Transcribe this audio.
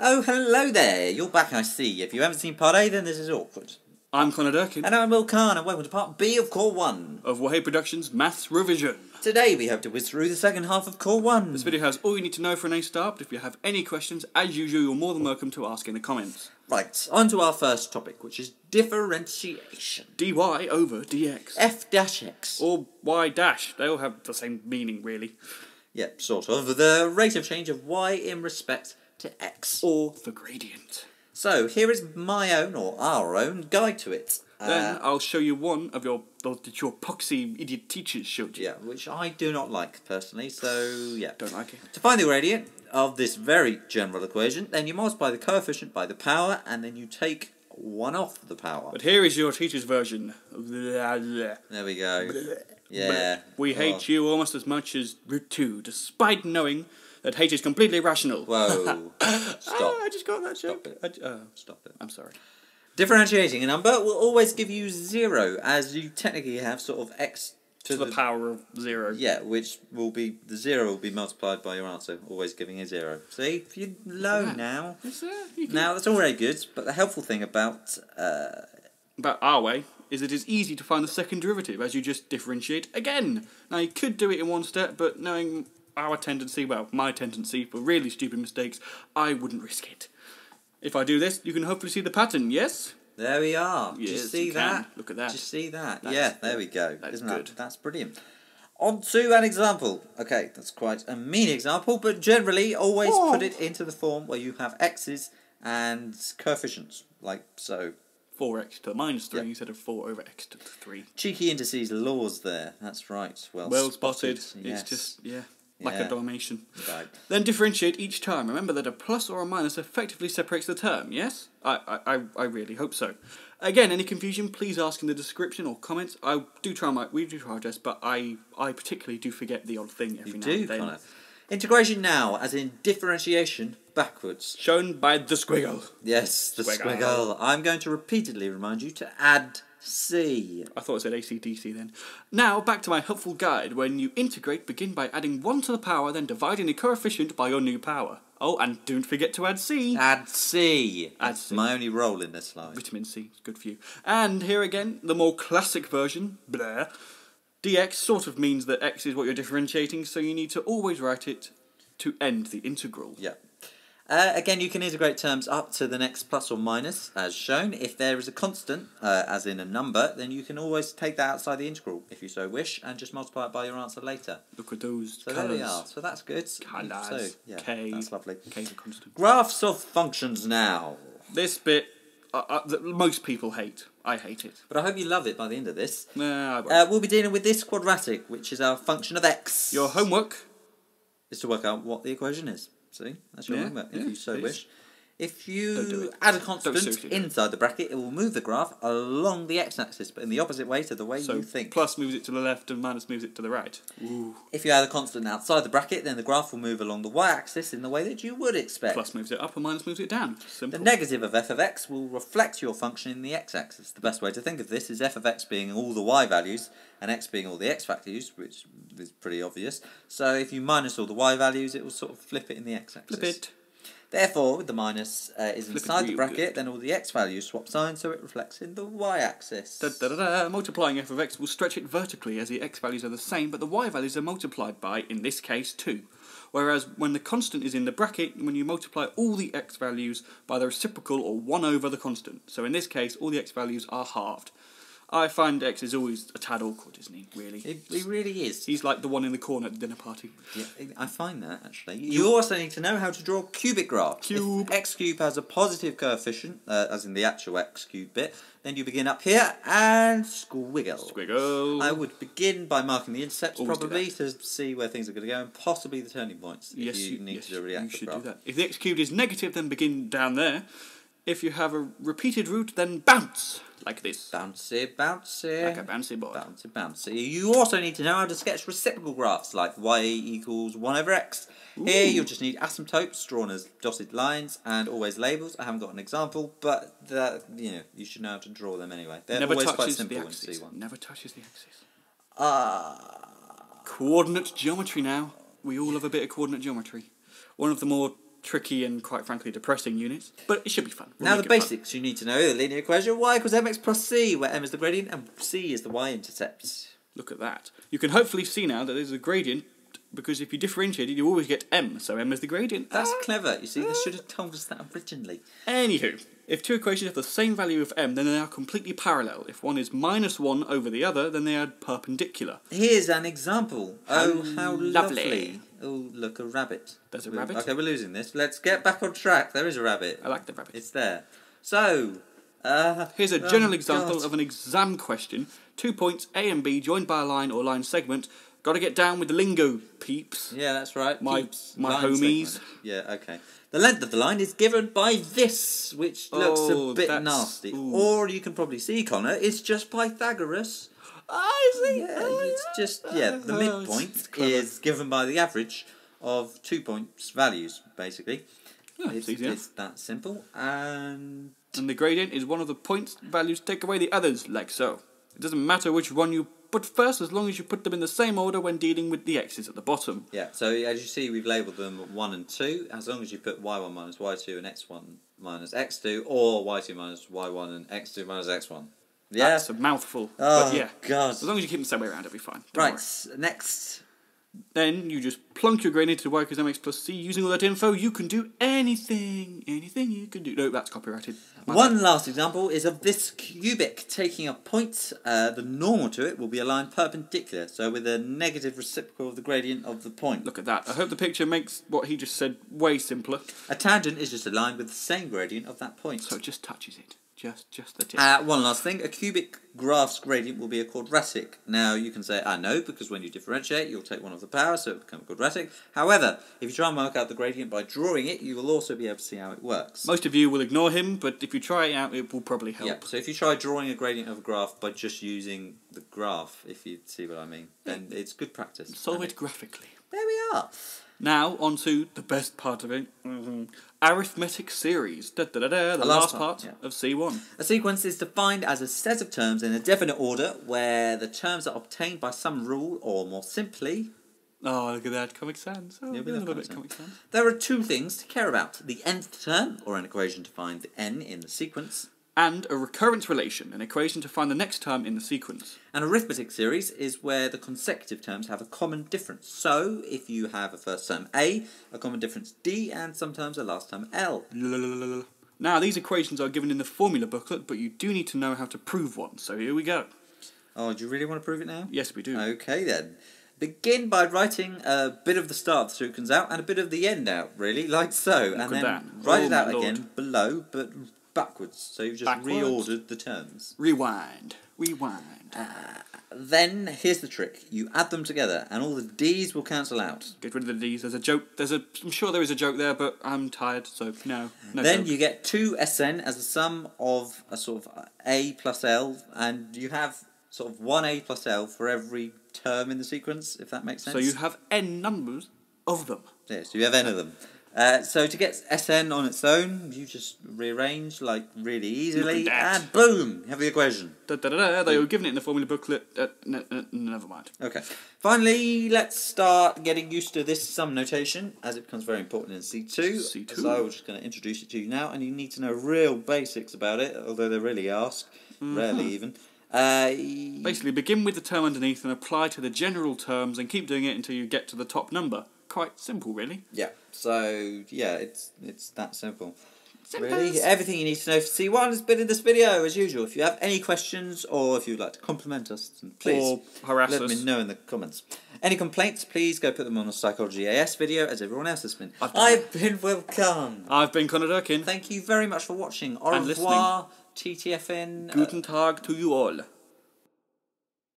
Oh, hello there. You're back, I see. If you haven't seen Part A, then this is awkward. I'm Carne DURKIN. And I'm Will Carne, and welcome to Part B of Core 1. Of WAHEY Productions Maths Revision. Today we hope to whiz through the second half of Core 1. This video has all you need to know for an A star, but if you have any questions, as usual, you're more than welcome to ask in the comments. Right, on to our first topic, which is differentiation. dy over dx. F-x. Or y dash. They all have the same meaning, really. Yep, sort of. The rate of change of y in respect to x. Or the gradient. So, here is my own, or our own, guide to it. Then I'll show you one of your poxy idiot teachers showed you. Yeah, which I do not like, personally, so yeah. Don't like it. To find the gradient of this very general equation, then you multiply the coefficient by the power, and then you take one off the power. But here is your teacher's version. There we go. Yeah. We hate you almost as much as root 2, despite knowing that hate is completely irrational. Whoa. Stop. I just got that joke. Stop it. I'm sorry. Differentiating a number will always give you 0, as you technically have sort of x to the power of 0. Yeah, which will be, the 0 will be multiplied by your answer, always giving a 0. See, if you know now. Now, that's all very good, but the helpful thing about our way is that it's easy to find the second derivative as you just differentiate again. Now, you could do it in one step, but knowing our tendency, well, my tendency for really stupid mistakes, I wouldn't risk it. If I do this, you can hopefully see the pattern, yes? There we are. Yes, do you see that? Look at that. Do you see that? That's yeah, there we go. That's Isn't good. That's brilliant. On to an example. Okay, that's quite a mean example, but generally always put it into the form where you have x's and coefficients, like so. 4x to the minus 3 instead of 4 over x to the 3. Cheeky indices laws there. That's right. Well spotted. Yes. It's just, like a Dalmatian. Right. Then differentiate each time. Remember that a plus or a minus effectively separates the term, yes? I really hope so. Again, any confusion, please ask in the description or comments. We do try our best, but I particularly do forget the odd thing every now and then. Kind of. Integration now, as in differentiation backwards. Shown by the squiggle. Yes, the squiggle. I'm going to repeatedly remind you to add C. I thought it said ACDC then. Now, back to my helpful guide. When you integrate, begin by adding 1 to the power, then dividing the coefficient by your new power. Oh, and don't forget to add C. Add C. Add C. My only role in this slide. Vitamin C. It's good for you. And here again, the more classic version. Blah. dx sort of means that x is what you're differentiating, so you need to always write it to end the integral. Yeah. Again, you can integrate terms up to the next plus or minus, as shown. If there is a constant, as in a number, then you can always take that outside the integral, if you so wish, and just multiply it by your answer later. Look at those So colours. there we are. So that's good. Colours. So, yeah, K. that's lovely. K is a constant. Graphs of functions now. This bit, that most people hate. I hate it. But I hope you love it by the end of this. Nah, I won't. We'll be dealing with this quadratic, which is our function of x. Your homework is to work out what the equation is. See? That's your homework, if you so wish. If Don't do you it. add a constant inside the bracket, it will move the graph along the x-axis, but in the opposite way to the way you think. Plus moves it to the left and minus moves it to the right. Ooh. If you add a constant outside the bracket, then the graph will move along the y-axis in the way that you would expect. Plus moves it up and minus moves it down. Simple. The negative of f of x will reflect your function in the x-axis. The best way to think of this is f of x being all the y values and x being all the x values, which is pretty obvious. So if you minus all the y values, it will sort of flip it in the x-axis. Flip it. Therefore, with the minus is inside the bracket, then all the x values swap signs, so it reflects in the y-axis. Multiplying f of x will stretch it vertically as the x values are the same, but the y values are multiplied by, in this case, 2. Whereas when the constant is in the bracket, when you multiply all the x values by the reciprocal or 1 over the constant. So in this case, all the x values are halved. I find x is always a tad awkward, isn't he, really? He really is. He's like the one in the corner at the dinner party. Yeah, I find that, actually. You also need to know how to draw a cubic graph. If x cube has a positive coefficient, as in the actual x cube bit, then you begin up here and squiggle. Squiggle. I would begin by marking the intercepts probably to see where things are going to go, and possibly the turning points if you need to react you should graph. do that. If the x cubed is negative, then begin down there. If you have a repeated root, then bounce, like this. Bouncy, bouncy. Like a bouncy board. Bouncy, bouncy. You also need to know how to sketch reciprocal graphs, like y equals 1 over x. Ooh. Here you'll just need asymptotes drawn as dotted lines, and always labels. I haven't got an example, but you should know how to draw them anyway. They're always quite simple when you see one. Never touches the axis. Coordinate geometry now. We all love a bit of coordinate geometry. One of the more tricky and, quite frankly, depressing units. But it should be fun. We'll Now the make it fun. basics you need to know: the linear equation y equals mx plus c, where m is the gradient and c is the y-intercept. Look at that. You can hopefully see now that there's a gradient, because if you differentiate it, you always get m, so m is the gradient. That's clever. You see, they should have told us that originally. Anywho, if two equations have the same value of m, then they are completely parallel. If one is -1 over the other, then they are perpendicular. Here's an example. Oh, how lovely. lovely. Oh, look, a rabbit. There's a rabbit? Okay, we're losing this. Let's get back on track. There is a rabbit. I like the rabbit. It's there. So, here's a general example God. of an exam question. 2 points, A and B, joined by a line or line segment. Got to get down with the lingo, peeps. Yeah, that's right. My Peeps. my Line homies. segment. Yeah, okay. The length of the line is given by this, which looks a bit nasty. Ooh. Or you can probably see, Connor, it's just Pythagoras. I see. Yeah, it's just, the midpoint is given by the average of 2 points values, basically. Yeah, It's that simple. And the gradient is one of the points values, take away the others, like so. It doesn't matter which one you put first, as long as you put them in the same order when dealing with the x's at the bottom. yeah, so as you see, we've labelled them 1 and 2, as long as you put y1 minus y2 and x1 minus x2, or y2 minus y1 and x2 minus x1. Yeah? That's a mouthful. Oh, but yeah. God. As long as you keep them the same way around, it'll be fine. Don't Right, worry. next. Then you just plunk your gradient to y equals mx plus c. Using all that info, you can do anything. Anything you can do. No, that's copyrighted. One last example is of this cubic taking a point. The normal to it will be a line perpendicular, so with a negative reciprocal of the gradient of the point. Look at that. I hope the picture makes what he just said way simpler. A tangent is just a line with the same gradient of that point. So it just touches it. Just the tip. One last thing, a cubic graph's gradient will be a quadratic. Now you can say, I know, because when you differentiate you'll take one of the power, so it will become quadratic. However, if you try and work out the gradient by drawing it, you will also be able to see how it works. Most of you will ignore him, but if you try it out, it will probably help. Yeah, so if you try drawing a gradient of a graph by just using the graph, if you see what I mean, then it's good practice. Solve it graphically. There we are. Now, on to the best part of it. Arithmetic Series. The last part of C1. A sequence is defined as a set of terms in a definite order where the terms are obtained by some rule, or more simply... Oh, look at that. Comic Sans. Oh, Yeah, we a love little bit Comic Comic Sans. There are two things to care about. The nth term, or an equation to find the n in the sequence. And a recurrence relation, an equation to find the next term in the sequence. An arithmetic series is where the consecutive terms have a common difference. So, if you have a first term a common difference d, and sometimes a last term l. Now, these equations are given in the formula booklet, but you do need to know how to prove one. So here we go. Oh, do you really want to prove it now? Yes, we do. Okay then. Begin by writing a bit of the start of the sequence out and a bit of the end out, really, like so. Look and at then that. write Oh, it out my Lord. again below, but backwards. So you've just Backwards? reordered the terms. Rewind. Then here's the trick. You add them together and all the D's will cancel out. Get rid of the D's. There's a joke. I'm sure there is a joke there, but I'm tired, so no Then joke. you get 2Sn as the sum of a sort of A plus L, and you have sort of 1A plus L for every term in the sequence, if that makes sense. So you have n numbers of them. Yes, you have n of them. So to get Sn on its own, you just rearrange like really easily, Look at that. and boom, you have the equation. They were given it in the formula booklet. Never mind. Okay. Finally, let's start getting used to this sum notation, as it becomes very important in C2. C2. So I'm just going to introduce it to you now, and you need to know real basics about it, although they really ask, rarely even. Basically, begin with the term underneath and apply to the general terms, and keep doing it until you get to the top number. Quite simple, really. Yeah. So yeah, it's that simple. Simple. Really, everything you need to know for C1 has been in this video, as usual. If you have any questions, or if you'd like to compliment us, then please Or harass let us. me know in the comments. Any complaints, please go put them on the Psychology AS video, as everyone else has been. I've been Will Carne. I've been Connor Durkin. Thank you very much for watching. Au And revoir, TTFN. Guten Tag to you all.